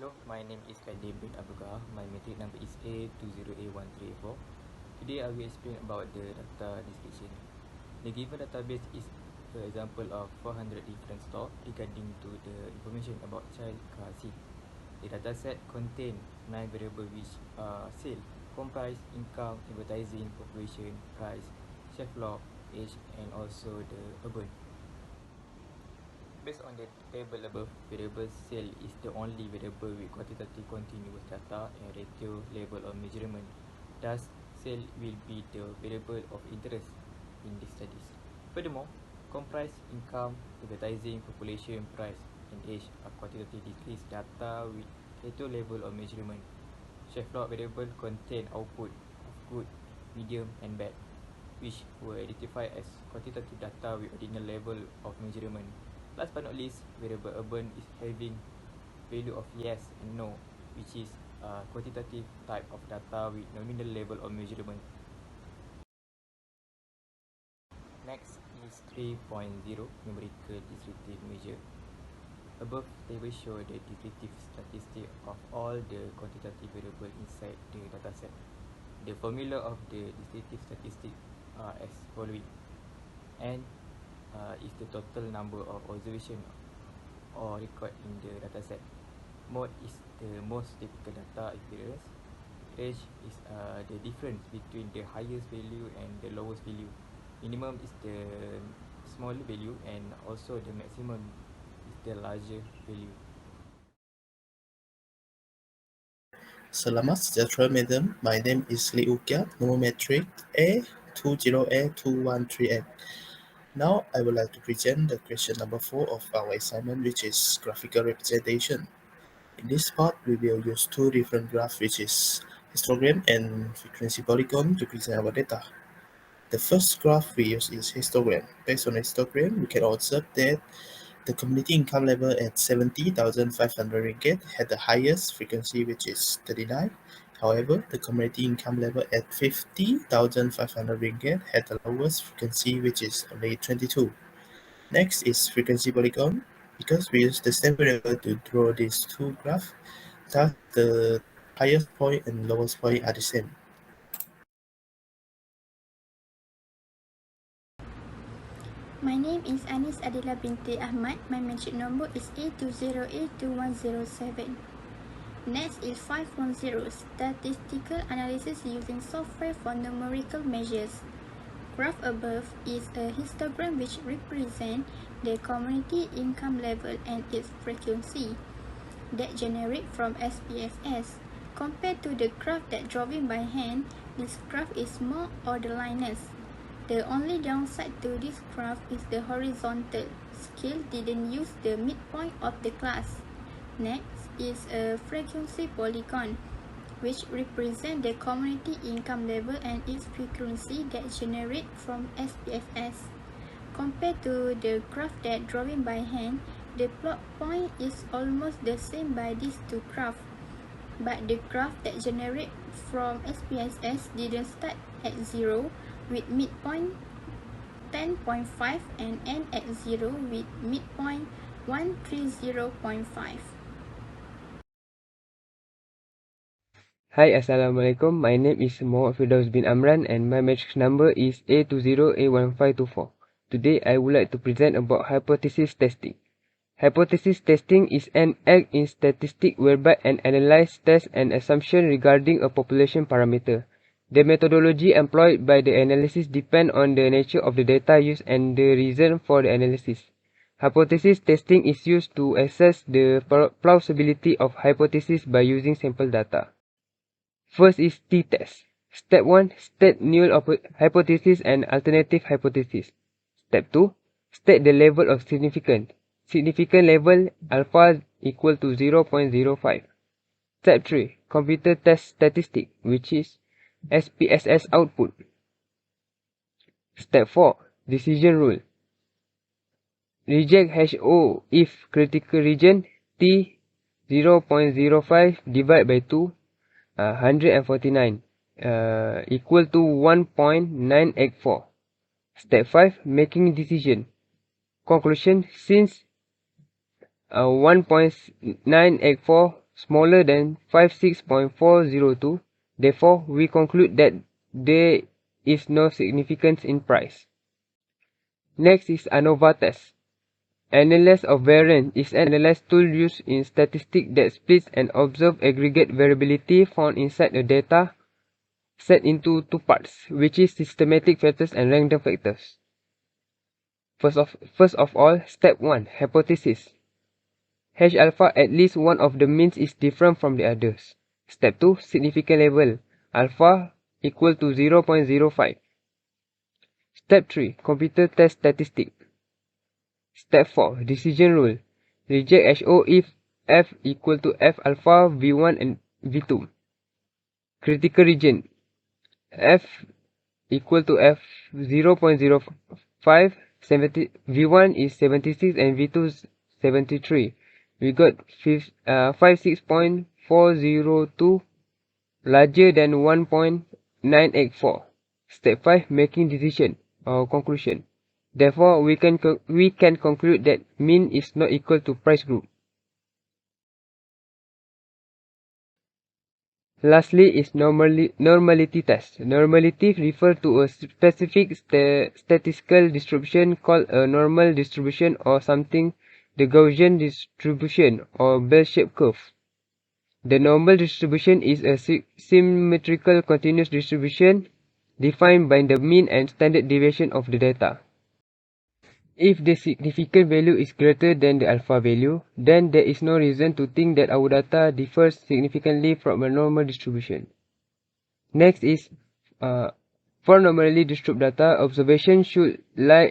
Hello, my name is KADEM bin ABDUL. My metric number is A20A1384. Today I will explain about the data description. The given database is an example of 400 different stores regarding to the information about child car seat. The dataset contain 9 variables which are sale, comprise, income, advertising, population, price, shelf log, age and also the urban. Based on the table above, variable sale is the only variable with quantitative continuous data and ratio level of measurement. Thus, sale will be the variable of interest in these studies. Furthermore, comprise, income, advertising, population, price, and age are quantitative discrete data with ratio level of measurement. Shelf log variable contain output of good, medium, and bad, which were identified as quantitative data with ordinal level of measurement. Last but not least, variable urban is having value of yes and no, which is a quantitative type of data with nominal level of measurement. Next is 3.0 numerical descriptive measure. Above table show the descriptive statistic of all the quantitative variable inside the dataset. The formula of the descriptive statistic are as following. N is the total number of observation or record in the dataset. Mode is the most typical data experience. Range is the difference between the highest value and the lowest value. Minimum is the small value and also the maximum is the larger value. Selamat sejahtera, madam. My name is KIAT, number metric A20A213N. Now, I would like to present the question number 4 of our assignment, which is graphical representation. In this part, we will use two different graphs, which is histogram and frequency polygon, to present our data. The first graph we use is histogram. Based on histogram, we can observe that the community income level at 70,500 ringgit had the highest frequency, which is 39. However, the community income level at 50,500 ringgit had the lowest frequency, which is only 22. Next is frequency polygon. Because we use the same variable to draw these two graphs, thus the highest point and lowest point are the same. My name is Adiela Binti Ahmad. My metric number is A20A2107. Next is 5.0 statistical analysis using software for numerical measures. Graph above is a histogram which represents the community income level and its frequency that generate from SPSS. Compared to the graph that drawing by hand, this graph is more orderliness. The only downside to this graph is the horizontal scale didn't use the midpoint of the class. Next is a frequency polygon, which represents the community income level and its frequency that generate from SPSS. Compared to the graph that drawing by hand, the plot point is almost the same by these two graphs. But the graph that generate from SPSS didn't start at 0 with midpoint 10.5 and end at 0 with midpoint 130.5. Hi, Assalamualaikum. My name is FIRDAUS bin AMRAN and my matrix number is A20A1524. Today, I would like to present about hypothesis testing. Hypothesis testing is an act in statistics whereby an analyst tests an assumption regarding a population parameter. The methodology employed by the analysis depends on the nature of the data used and the reason for the analysis. Hypothesis testing is used to assess the plausibility of hypothesis by using sample data. First is t-test. Step 1. State null hypothesis and alternative hypothesis. Step 2. State the level of significance. Significant level alpha equal to 0.05. Step 3. Computer test statistic, which is SPSS output. Step 4. Decision rule. Reject HO if critical region T 0.05 divided by 2 149 equal to 1.984. Step 5. Making decision. Conclusion. Since 1.984 smaller than 56.402. Therefore, we conclude that there is no significance in price. Next is ANOVA test. Analysis of variance is an analysis tool used in statistics that splits and observes aggregate variability found inside a data set into two parts, which is systematic factors and random factors. First of all, step 1, hypothesis. H alpha, at least one of the means is different from the others. Step 2, significant level, alpha equal to 0.05. Step 3, computer test statistic. Step 4, decision rule. Reject HO if F equal to F alpha V1 and V2. Critical region. F equal to F 0.05, V1 is 76 and V2 is 73. We got 56.402 larger than 1.984. Step 5, making decision or conclusion. Therefore, we can conclude that mean is not equal to price group. Lastly is normality test. Normality refers to a specific statistical distribution called a normal distribution or something the Gaussian distribution or bell-shaped curve. The normal distribution is a symmetrical continuous distribution defined by the mean and standard deviation of the data. If the significant value is greater than the alpha value, then there is no reason to think that our data differs significantly from a normal distribution. Next is, for normally distributed data, observation should lie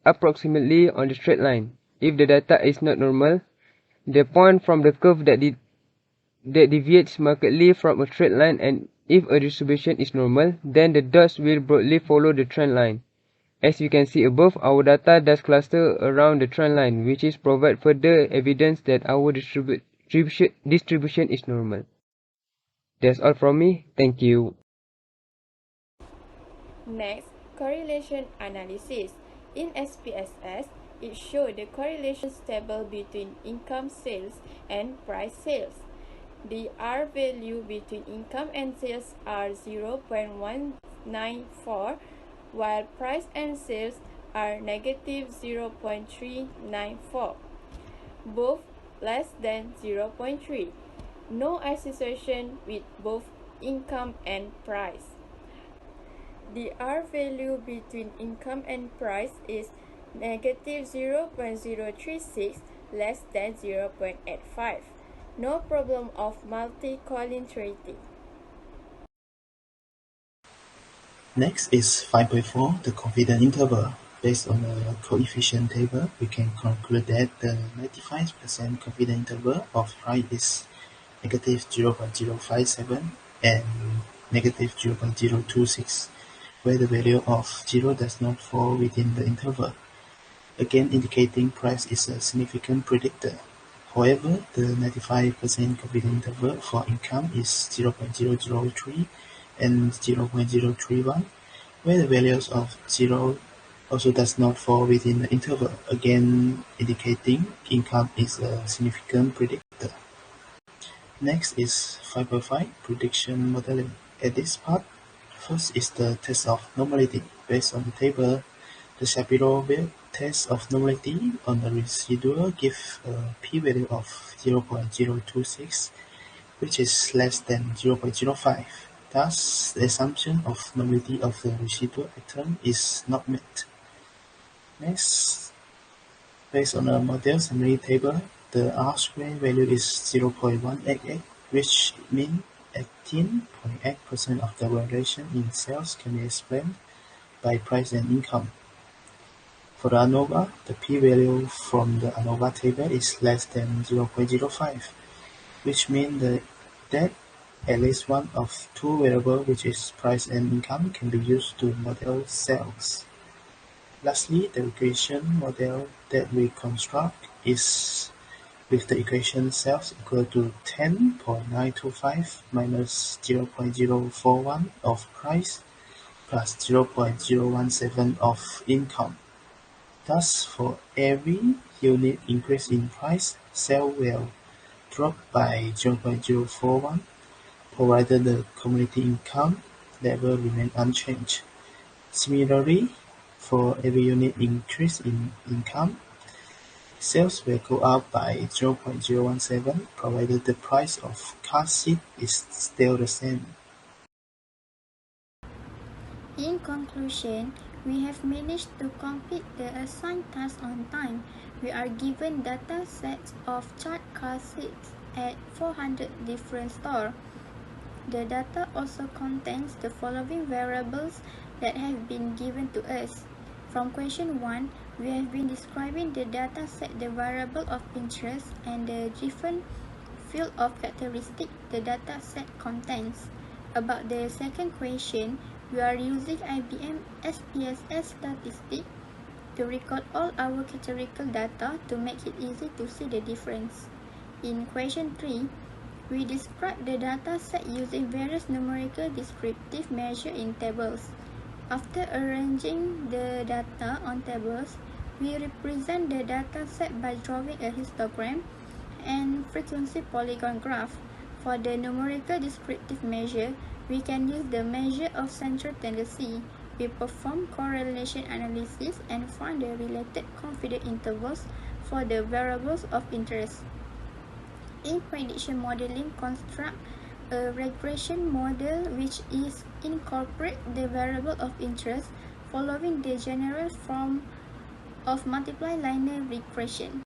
approximately on the straight line. If the data is not normal, the point from the curve that deviates markedly from a straight line, and if a distribution is normal, then the dots will broadly follow the trend line. As you can see above, our data does cluster around the trend line, which is provide further evidence that our distribution is normal. That's all from me. Thank you. Next, correlation analysis. In SPSS, it shows the correlation table between income sales and price sales. The R value between income and sales are 0.194, while price and sales are negative 0.394, both less than 0.3. No association with both income and price. The R value between income and price is negative 0.036, less than 0.85. No problem of multicollinearity. Next is 5.4, the confidence interval. Based on a coefficient table, we can conclude that the 95% confidence interval of price is negative 0.057 and negative 0.026, where the value of 0 does not fall within the interval, again indicating price is a significant predictor. However, the 95% confidence interval for income is 0.003 and 0.031, where the values of 0 also does not fall within the interval, again indicating income is a significant predictor. Next is 5.5, prediction modeling. At this part, first is the test of normality. Based on the table, the Shapiro-Wilk test of normality on the residual gives a p-value of 0.026, which is less than 0.05. Thus, the assumption of normality of the residual item is not met. Next, based on a model summary table, the R-square value is 0.188, which means 18.8% of the variation in sales can be explained by price and income. For the ANOVA, the p-value from the ANOVA table is less than 0.05, which means that at least one of two variables, which is price and income, can be used to model sales. Lastly, the equation model that we construct is with the equation sales equal to 10.925 minus 0.041 of price plus 0.017 of income. Thus, for every unit increase in price, sales will dropped by 0.041, provided the community income level remained unchanged. Similarly, for every unit increase in income, sales will go up by 0.017, provided the price of car seat is still the same. In conclusion, we have managed to complete the assigned task on time. We are given data sets of chart car seats at 400 different stores. The data also contains the following variables that have been given to us. From question 1, we have been describing the data set, the variable of interest, and the different field of characteristic the data set contains. About the second question, we are using IBM SPSS statistic to record all our categorical data to make it easy to see the difference. In question 3, we describe the data set using various numerical descriptive measures in tables. After arranging the data on tables, we represent the data set by drawing a histogram and frequency polygon graph. For the numerical descriptive measure, we can use the measure of central tendency. We perform correlation analysis and find the related confidence intervals for the variables of interest. In prediction modeling, construct a regression model which is incorporate the variable of interest following the general form of multiply linear regression.